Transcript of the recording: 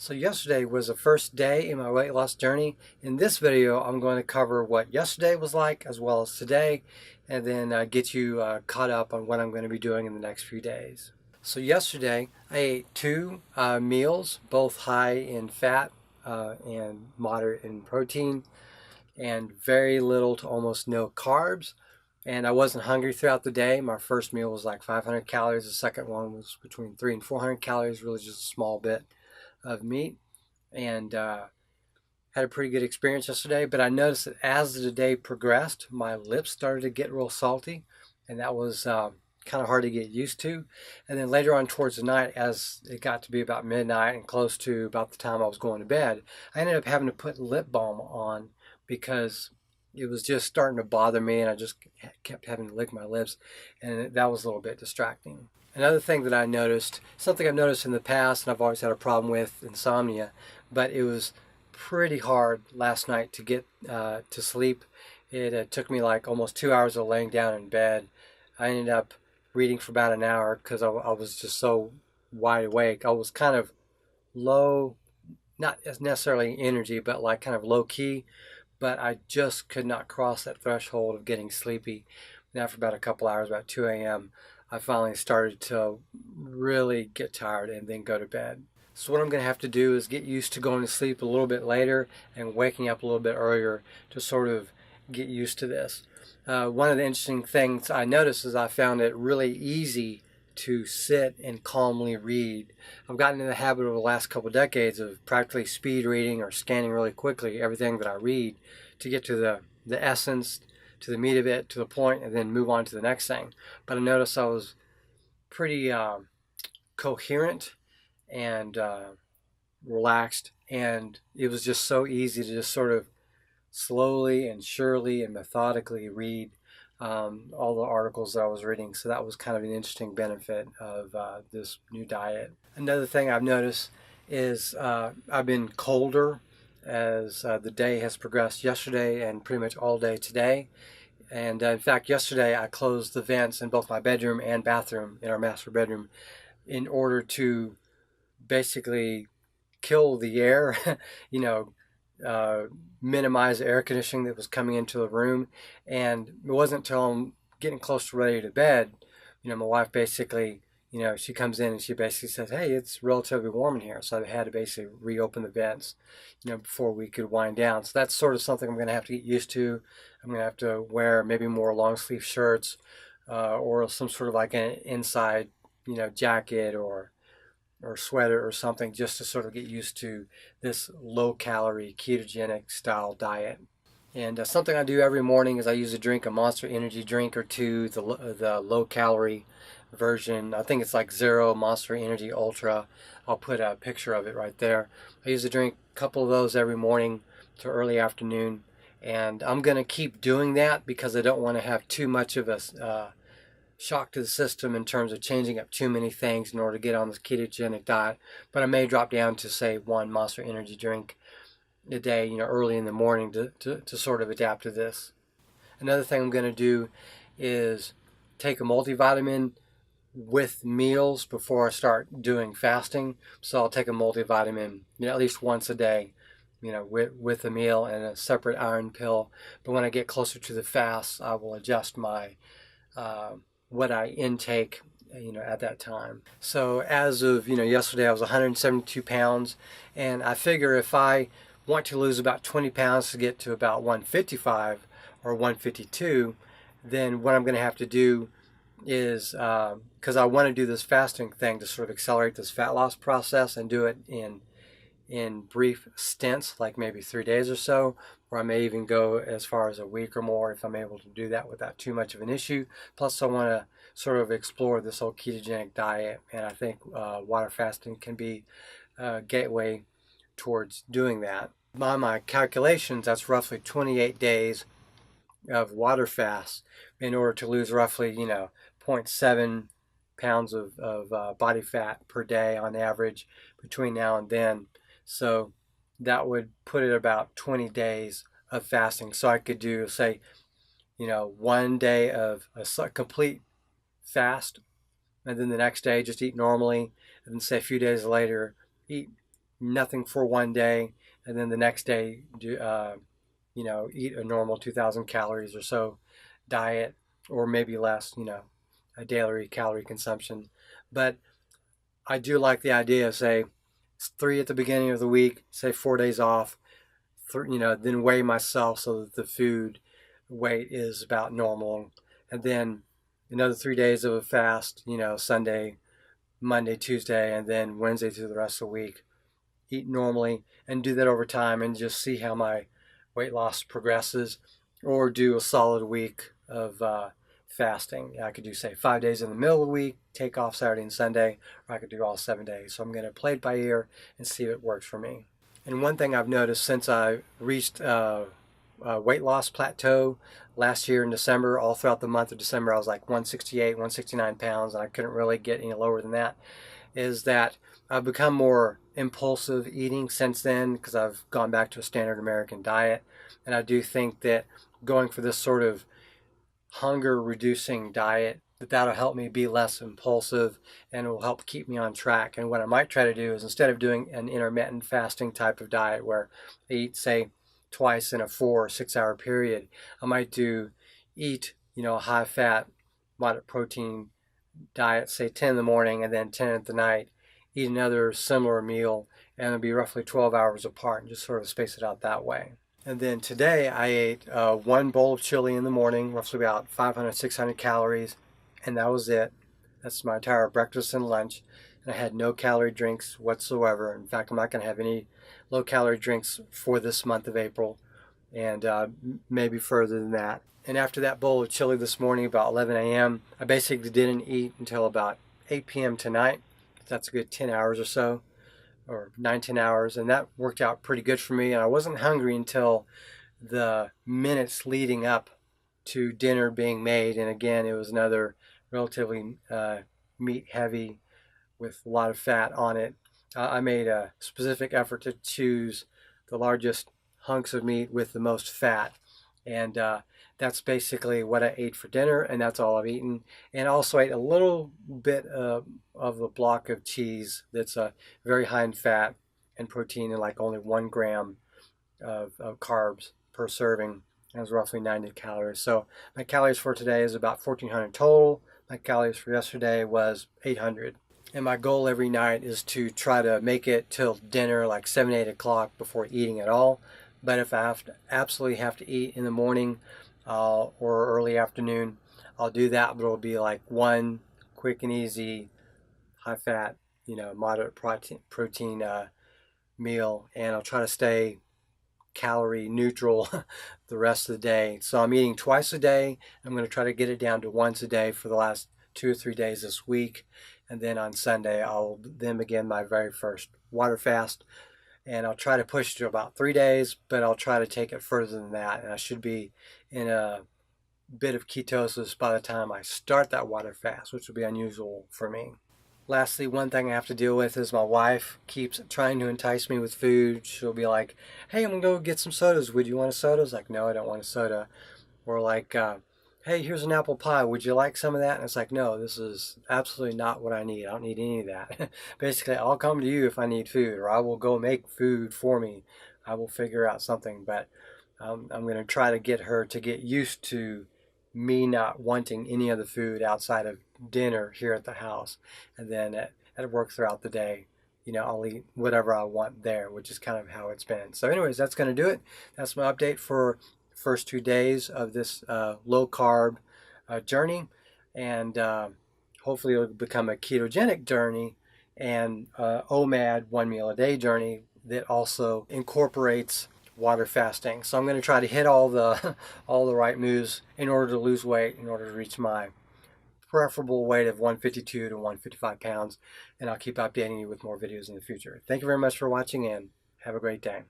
So yesterday was the first day in my weight loss journey. In this video, I'm going to cover what yesterday was like as well as today, and then get you caught up on what I'm going to be doing in the next few days. So yesterday, I ate two meals, both high in fat and moderate in protein, and very little to almost no carbs. And I wasn't hungry throughout the day. My first meal was like 500 calories. The second one was between 300 and 400 calories, really just a small bit of meat, and had a pretty good experience yesterday. But I noticed that as the day progressed, my lips started to get real salty, and that was kind of hard to get used to. And then later on towards the night, as it got to be about midnight and close to about the time I was going to bed, I ended up having to put lip balm on because it was just starting to bother me, and I just kept having to lick my lips, and that was a little bit distracting. Another thing that I noticed, something I've noticed in the past, and I've always had a problem with insomnia, but it was pretty hard last night to get to sleep. It took me like almost 2 hours of laying down in bed. I ended up reading for about an hour because I was just so wide awake. I was kind of low, not necessarily energy, but like kind of low key, but I just could not cross that threshold of getting sleepy. And after about a couple hours, about 2 a.m., I finally started to really get tired and then go to bed. So what I'm going to have to do is get used to going to sleep a little bit later and waking up a little bit earlier to sort of get used to this. One of the interesting things I noticed is I found it really easy to sit and calmly read. I've gotten in the habit over the last couple of decades of practically speed reading or scanning really quickly everything that I read to get to the essence, to the meat of it, to the point, and then move on to the next thing. But I noticed I was pretty coherent and relaxed, and it was just so easy to just sort of slowly and surely and methodically read all the articles that I was reading. So that was kind of an interesting benefit of this new diet. Another thing I've noticed is I've been colder as the day has progressed yesterday and pretty much all day today. And in fact, yesterday I closed the vents in both my bedroom and bathroom, in our master bedroom, in order to basically kill the air, you know, minimize the air conditioning that was coming into the room. And it wasn't until I'm getting close to ready to bed, my wife basically, she comes in and she basically says, "Hey, it's relatively warm in here." So I had to basically reopen the vents, before we could wind down. So that's sort of something I'm going to have to get used to. I'm going to have to wear maybe more long sleeve shirts or some sort of like an inside, jacket or sweater or something, just to sort of get used to this low calorie ketogenic style diet. And something I do every morning is I usually drink a Monster Energy drink or two, the low calorie version. I think it's like Zero Monster Energy Ultra. I'll put a picture of it right there. I usually drink a couple of those every morning to early afternoon, and I'm going to keep doing that because I don't want to have too much of a shock to the system in terms of changing up too many things in order to get on this ketogenic diet. But I may drop down to say one Monster Energy drink a day, early in the morning to sort of adapt to this. Another thing I'm going to do is take a multivitamin with meals before I start doing fasting. So I'll take a multivitamin, at least once a day, with a meal and a separate iron pill. But when I get closer to the fast, I will adjust my what I intake, at that time. So as of, yesterday I was 172 pounds, and I figure if I want to lose about 20 pounds to get to about 155 or 152, then what I'm going to have to do is, because I want to do this fasting thing to sort of accelerate this fat loss process and do it in brief stints, like maybe 3 days or so, or I may even go as far as a week or more if I'm able to do that without too much of an issue. Plus I want to sort of explore this whole ketogenic diet, and I think water fasting can be a gateway towards doing that. By my calculations, that's roughly 28 days of water fast in order to lose roughly, 0.7 pounds of body fat per day on average between now and then. So that would put it about 20 days of fasting. So I could do, say, 1 day of a complete fast, and then the next day just eat normally, and then say a few days later eat nothing for one day, and then the next day do eat a normal 2,000 calories or so diet, or maybe less, a daily calorie consumption. But I do like the idea of, say, 3 at the beginning of the week, say 4 days off, then weigh myself so that the food weight is about normal, and then another 3 days of a fast, Sunday, Monday, Tuesday, and then Wednesday through the rest of the week. Eat normally and do that over time and just see how my weight loss progresses, or do a solid week of fasting. I could do, say, 5 days in the middle of the week, take off Saturday and Sunday, or I could do all 7 days. So I'm going to play it by ear and see if it works for me. And one thing I've noticed since I reached a weight loss plateau last year in December, all throughout the month of December, I was like 168, 169 pounds, and I couldn't really get any lower than that, is that I've become more impulsive eating since then, because I've gone back to a standard American diet. And I do think that going for this sort of hunger reducing diet, that'll help me be less impulsive and it will help keep me on track. And what I might try to do is, instead of doing an intermittent fasting type of diet where I eat, say, twice in a 4 or 6 hour period, I might eat a high fat, moderate protein diet, say 10 in the morning and then 10 at the night, eat another similar meal, and it'll be roughly 12 hours apart, and just sort of space it out that way. And then today I ate 1 bowl of chili in the morning, roughly about 500, 600 calories, and that was it. That's my entire breakfast and lunch. And I had no calorie drinks whatsoever. In fact, I'm not going to have any low calorie drinks for this month of April, and maybe further than that. And after that bowl of chili this morning, about 11 a.m., I basically didn't eat until about 8 p.m. tonight. That's a good 10 hours or so, or 9-10 hours, and that worked out pretty good for me. And I wasn't hungry until the minutes leading up to dinner being made. And again, it was another relatively meat heavy with a lot of fat on it. I made a specific effort to choose the largest hunks of meat with the most fat, and that's basically what I ate for dinner, and that's all I've eaten. And also ate a little bit of a block of cheese that's very high in fat and protein, and like only 1 gram of carbs per serving. It was roughly 90 calories. So my calories for today is about 1,400 total. My calories for yesterday was 800. And my goal every night is to try to make it till dinner, like 7, 8 o'clock, before eating at all. But if I absolutely have to eat in the morning or early afternoon, I'll do that. But it'll be like one quick and easy, high fat, moderate protein meal. And I'll try to stay calorie neutral the rest of the day. So I'm eating twice a day. I'm going to try to get it down to once a day for the last 2 or 3 days this week. And then on Sunday, I'll then begin my very first water fast. And I'll try to push it to about 3 days, but I'll try to take it further than that. And I should be in a bit of ketosis by the time I start that water fast, which will be unusual for me. Lastly, one thing I have to deal with is my wife keeps trying to entice me with food. She'll be like, hey, I'm going to go get some sodas. Would you want a soda? I was like, no, I don't want a soda. Or like, hey, here's an apple pie. Would you like some of that? And it's like, no, this is absolutely not what I need. I don't need any of that. Basically, I'll come to you if I need food, or I will go make food for me. I will figure out something. But I'm going to try to get her to get used to me not wanting any of the food outside of dinner here at the house. And then at work throughout the day, I'll eat whatever I want there, which is kind of how it's been. So anyways, that's going to do it. That's my update for first 2 days of this low carb journey, and hopefully it'll become a ketogenic journey and OMAD 1 meal a day journey that also incorporates water fasting. So I'm going to try to hit all the right moves in order to lose weight, in order to reach my preferable weight of 152 to 155 pounds, and I'll keep updating you with more videos in the future. Thank you very much for watching, and have a great day.